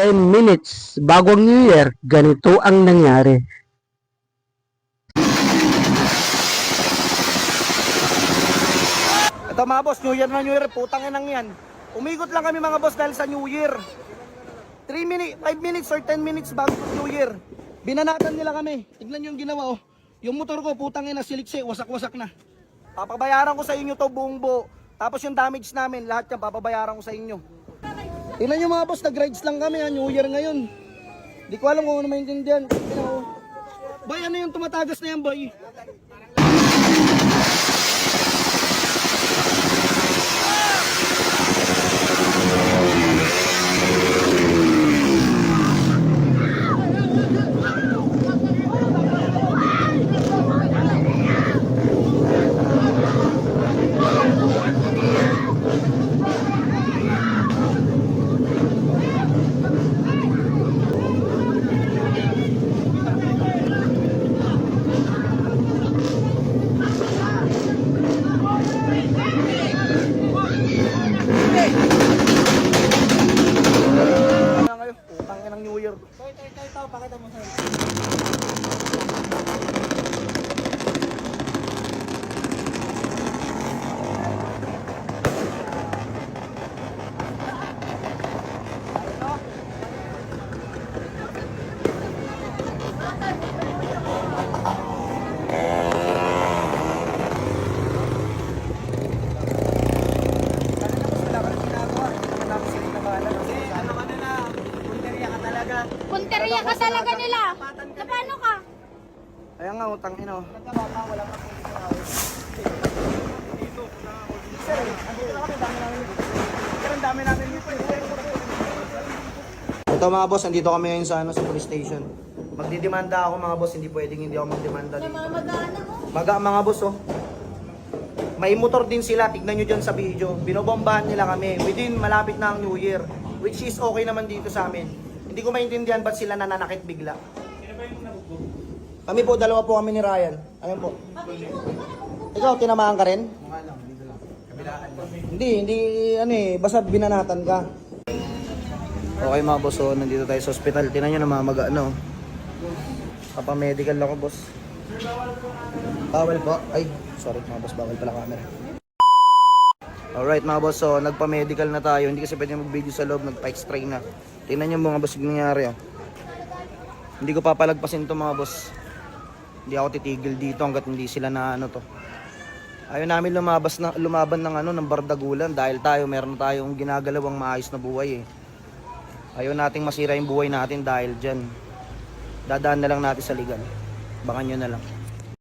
Minutes bago ang New Year, ganito ang nangyari. Ito mga boss, New Year na New Year, putang inang yan. Umikot lang kami mga boss dahil sa New Year. 3 minutes, 5 minutes or 10 minutes bago New Year. Binanatan nila kami. Tignan yung ginawa oh. Yung motor ko, putang ina, siliksi, wasak-wasak na. Papabayaran ko sa inyo to buong buo. Tapos yung damage namin, lahat yan papabayaran ko sa inyo. Tignan nyo mga boss, nag-rides lang kami ha, New Year ngayon. Di ko alam kung ano maintindihan. Boy, ano yung tumatagas na yan, boy? Pakita mo sa'yo. Punteriya ka talaga nila. Na paano ka? Ayan nga, utang ino. Ito mga boss, andito kami ngayon sa, sa police station. Magdidemanda ako mga boss, hindi pwedeng hindi ako magdemanda dito. Maga mga boss oh. May motor din sila, tignan nyo dyan sa video. Binobombahan nila kami within malapit na ang New Year. Which is okay naman dito sa amin. Hindi ko maintindihan ba't sila nananakit bigla. Kami po, dalawa po kami ni Ryan. Ayun po. Ikaw, tinamaan ka rin? Hindi, ano eh, basta binanatan ka. Okay mga boss, so nandito tayo sa hospital. Tingnan nyo na mamaga, no? Kapamedical ako, boss. Bawal po. Ay, sorry mga boss, bawal pala camera. Alright mga boss, so nagpa-medical na tayo. Hindi kasi pwede mag-video sa loob, nagpa-x-ray na. Tingnan nyo mga boss yung nangyari oh. Hindi ko papalagpasin to mga boss. Hindi ako titigil dito hanggat hindi sila na ano to. Ayaw namin lumaban ng ano, ng bardagulan dahil meron tayong ginagalawang maayos na buhay eh. Ayaw nating masira yung buhay natin dahil dyan. Dadaan na lang natin sa ligan. Bangan nyo na lang.